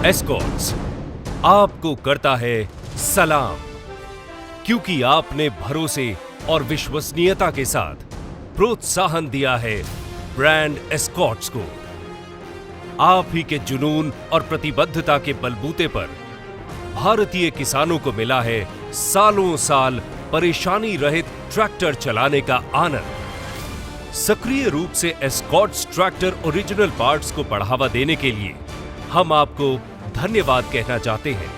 Escorts आपको करता है सलाम, क्योंकि आपने भरोसे और विश्वसनीयता के साथ प्रोत्साहन दिया है ब्रांड एस्कॉर्ट्स को। आप ही के जुनून और प्रतिबद्धता के बलबूते पर भारतीय किसानों को मिला है सालों साल परेशानी रहित ट्रैक्टर चलाने का आनंद। सक्रिय रूप से एस्कॉर्ट्स ट्रैक्टर ओरिजिनल पार्ट्स को बढ़ावा देने के लिए हम आपको धन्यवाद कहना चाहते हैं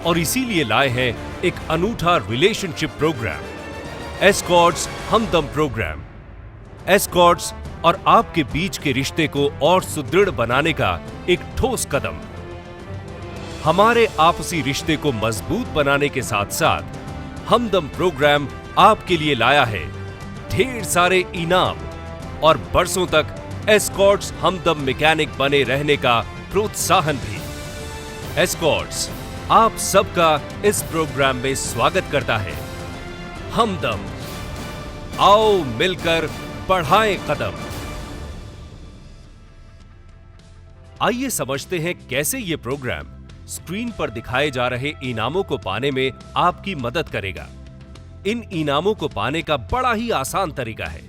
और इसीलिए लाए हैं एक अनूठा relationship programme, Escorts Hamdam programme. Escorts और आपके बीच के रिश्ते को और सुदृढ़ बनाने का एक ठोस कदम। हमारे आपसी रिश्ते को मजबूत बनाने के साथ साथ हमदम प्रोग्राम आपके लिए लाया है ढेर सारे इनाम और बरसों तक एस्कॉर्ट्स हमदम मैकेनिक बने रहने का प्रोत्साहन भी। एस्कॉर्ट्स आप सबका इस प्रोग्राम में स्वागत करता है। हमदम, आओ मिलकर बढ़ाएं कदम। आइए समझते हैं कैसे ये प्रोग्राम स्क्रीन पर दिखाए जा रहे इनामों को पाने में आपकी मदद करेगा। इन इनामों को पाने का बड़ा ही आसान तरीका है।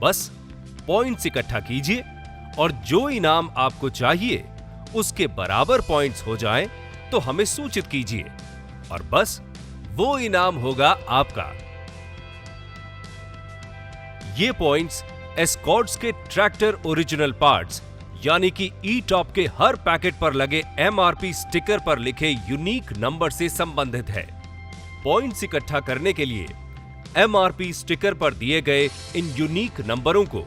बस पॉइंट्स इकट्ठा कीजिए और जो इनाम आपको चाहिए उसके बराबर पॉइंट्स हो जाएं तो हमें सूचित कीजिए और बस वो इनाम होगा आपका। ये पॉइंट्स एस्कॉर्ट्स के ट्रैक्टर ओरिजिनल पार्ट्स यानी कि ई-टॉप के हर पैकेट पर लगे एमआरपी स्टिकर पर लिखे यूनिक नंबर से संबंधित है। पॉइंट्स इकट्ठा करने के लिए एमआरपी स्टिकर पर दिए गए इन यूनिक नंबरों को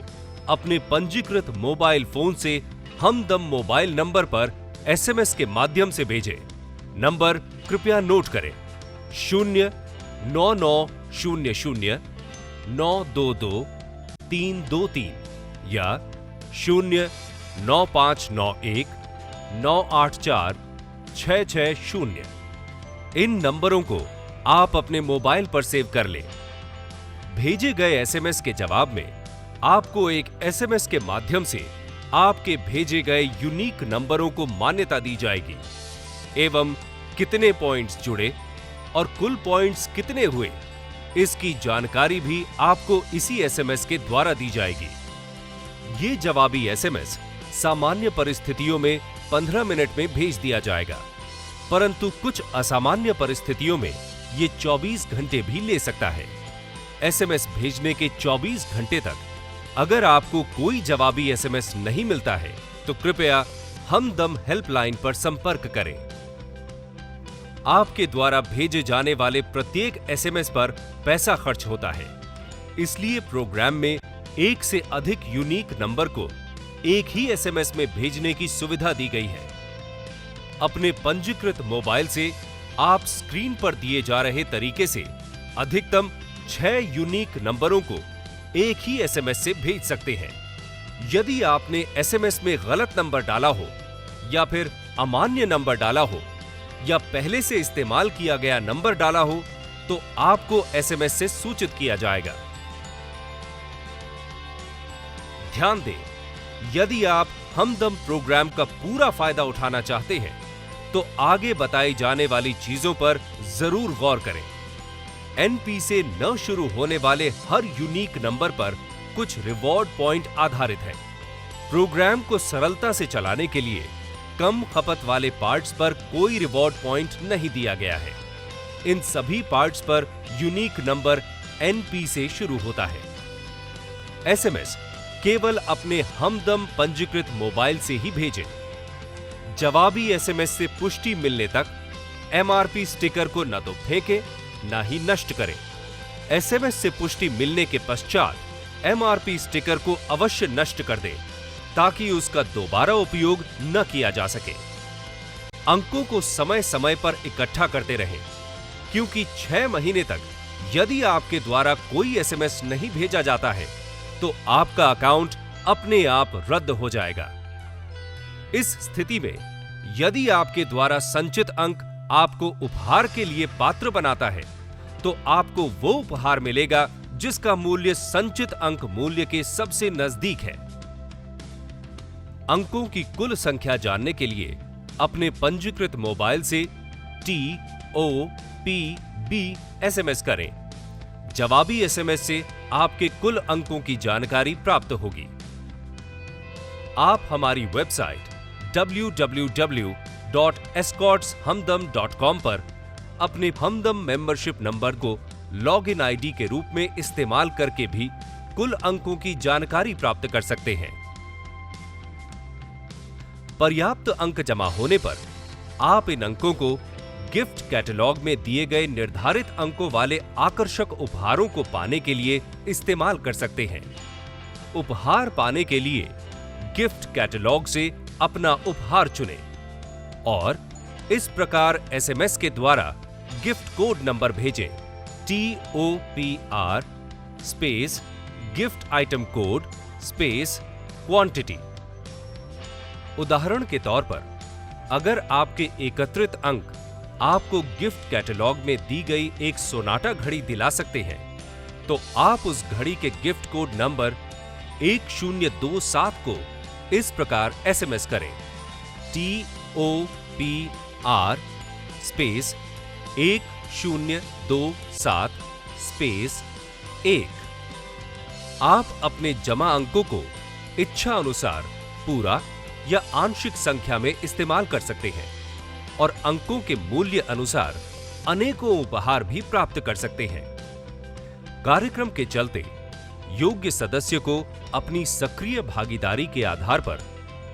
अपने पंजीकृत मोबाइल फोन से हमदम मोबाइल नंबर पर एसएमएस के माध्यम से भेजें। नंबर कृपया नोट करें 09900922323 या 09591984660। इन नंबरों को आप अपने मोबाइल पर सेव कर लें। भेजे गए एसएमएस के जवाब में आपको एक एसएमएस के माध्यम से आपके भेजे गए यूनिक नंबरों को मान्यता दी जाएगी एवं कितने पॉइंट्स जुड़े और कुल पॉइंट्स कितने हुए इसकी जानकारी भी आपको इसी एसएमएस के द्वारा दी जाएगी। ये जवाबी एसएमएस सामान्य परिस्थितियों में 15 मिनट में भेज दिया जाएगा, परंतु कुछ असामान्य परिस्थितियों में ये 24 घंटे भी ले सकता है। एसएमएस भेजने के 24 घंटे तक अगर आपको कोई जवाबी एसएमएस नहीं मिलता है तो कृपया हमदम हेल्पलाइन पर संपर्क करें। आपके द्वारा भेजे जाने वाले प्रत्येक एसएमएस पर पैसा खर्च होता है, इसलिए प्रोग्राम में एक से अधिक यूनिक नंबर को एक ही एसएमएस में भेजने की सुविधा दी गई है। अपने पंजीकृत मोबाइल से आप स्क्रीन पर दिए जा रहे तरीके से अधिकतम 6 यूनिक नंबरों को एक ही एसएमएस से भेज सकते हैं। यदि आपने एसएमएस में गलत नंबर डाला हो या फिर अमान्य नंबर डाला हो या पहले से इस्तेमाल किया गया नंबर डाला हो तो आपको एसएमएस से सूचित किया जाएगा। ध्यान दें, यदि आप हमदम प्रोग्राम का पूरा फायदा उठाना चाहते हैं तो आगे बताई जाने वाली चीजों पर जरूर गौर करें। एनपी से न शुरू होने वाले हर यूनिक नंबर पर कुछ रिवॉर्ड पॉइंट आधारित है। प्रोग्राम को सरलता से चलाने के लिए कम खपत वाले पार्ट्स पर कोई रिवॉर्ड पॉइंट नहीं दिया गया है। इन सभी पार्ट्स पर यूनिक नंबर एनपी से शुरू होता है। एसएमएस केवल अपने हमदम पंजीकृत मोबाइल से ही भेजें। जवाबी एसएमएस से पुष्टि मिलने तक एमआरपी स्टिकर को न तो फेंकें न ही नष्ट करें। एसएमएस से पुष्टि मिलने के पश्चात एमआरपी स्टिकर को अवश्य नष्ट कर दें ताकि उसका दोबारा उपयोग न किया जा सके। अंकों को समय समय पर इकट्ठा करते रहें, क्योंकि 6 महीने तक यदि आपके द्वारा कोई एसएमएस नहीं भेजा जाता है तो आपका अकाउंट अपने आप रद्द हो जाएगा। इस स्थिति में यदि आपके द्वारा संचित अंक आपको उपहार के लिए पात्र बनाता है तो आपको वो उपहार मिलेगा जिसका मूल्य संचित अंक मूल्य के सबसे नजदीक है। अंकों की कुल संख्या जानने के लिए अपने पंजीकृत मोबाइल से TOPB SMS करें। जवाबी SMS से आपके कुल अंकों की जानकारी प्राप्त होगी। आप हमारी वेबसाइट www.escortshumdam.com पर अपने हमदम मेंबरशिप नंबर को लॉगिन आईडी के रूप में इस्तेमाल करके भी कुल अंकों की जानकारी प्राप्त कर सकते हैं। पर्याप्त अंक जमा होने पर आप इन अंकों को गिफ्ट कैटलॉग में दिए गए निर्धारित अंकों वाले आकर्षक उपहारों को पाने के लिए इस्तेमाल कर सकते हैं। उपहार पाने के लिए गिफ्ट कैटलॉग से अपना उपहार चुनें और इस प्रकार SMS के द्वारा गिफ्ट कोड नंबर भेजें TOPR space gift item code space quantity. उदाहरण के तौर पर अगर आपके एकत्रित अंक आपको गिफ्ट कैटलॉग में दी गई एक सोनाटा घड़ी दिला सकते हैं, तो आप उस घड़ी के गिफ्ट कोड नंबर 1027 को इस प्रकार SMS करें TOPR स्पेस 1027 स्पेस 1। आप अपने जमा अंकों को इच्छा अनुसार पूरा या आंशिक संख्या में इस्तेमाल कर सकते हैं और अंकों के मूल्य अनुसार अनेकों उपहार भी प्राप्त कर सकते हैं। कार्यक्रम के चलते योग्य सदस्य को अपनी सक्रिय भागीदारी के आधार पर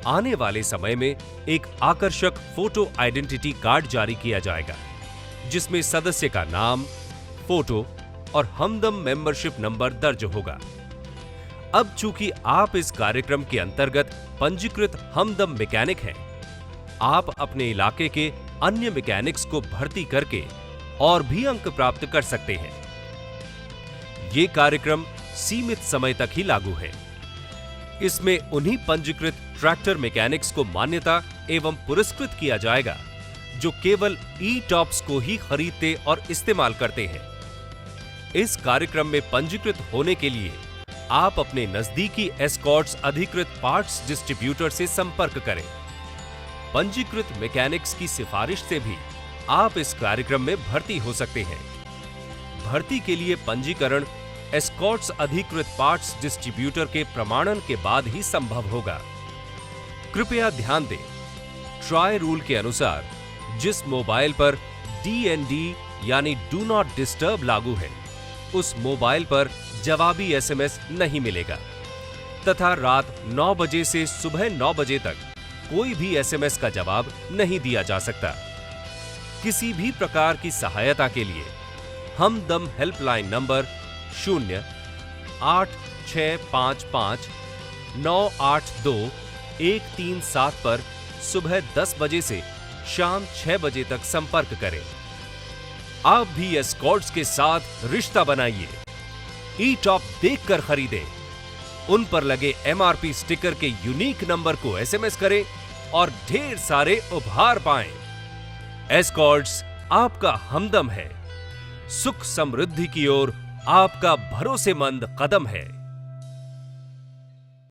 आने वाले समय में एक आकर्षक फोटो आइडेंटिटी कार्ड जारी किया जाएगा, जिसमें सदस्य का नाम, फोटो और हमदम मेंबरशिप नंबर दर्ज होगा। अब चूंकि आप इस कार्यक्रम के अंतर्गत पंजीकृत हमदम मैकेनिक हैं, आप अपने इलाके के अन्य मैकेनिक्स को भर्ती करके और भी अंक प्राप्त कर सकते हैं। ये कार्यक्रम सीमित समय तक ही लागू है। इसमें उन्हीं पंजीकृत ट्रैक्टर मैकेनिक्स को मान्यता एवं पुरस्कृत किया जाएगा जो केवल ई-टॉप्स को ही खरीदते और इस्तेमाल करते हैं। इस कार्यक्रम में पंजीकृत होने के लिए आप अपने नजदीकी एस्कॉर्ट्स अधिकृत पार्ट्स डिस्ट्रीब्यूटर से संपर्क करें। पंजीकृत मैकेनिक्स की सिफारिश से भी आप इस कार्यक्रम में भर्ती हो सकते हैं। भर्ती के लिए पंजीकरण एस्कॉर्ट्स अधिकृत पार्ट्स डिस्ट्रीब्यूटर के प्रमाणन के बाद ही संभव होगा। कृपया ध्यान दें, ट्राई रूल के अनुसार जिस मोबाइल पर DND यानी डू नॉट डिस्टर्ब लागू है, उस मोबाइल पर जवाबी SMS नहीं मिलेगा तथा रात 9 बजे से सुबह 9 बजे तक कोई भी SMS का जवाब नहीं दिया जा सकता। किसी भी प्रकार की सहायता के लिए हमदम हेल्पलाइन नंबर 08655982137 पर सुबह 10 बजे से शाम 6 बजे तक संपर्क करें। आप भी एस्कॉर्ट्स के साथ रिश्ता बनाइए। ई-टॉप देखकर खरीदें, उन पर लगे MRP स्टिकर के यूनिक नंबर को SMS करें और ढेर सारे उपहार पाएं। एस्कॉर्ट्स आपका हमदम है, सुख समृद्धि की ओर आपका भरोसेमंद कदम है।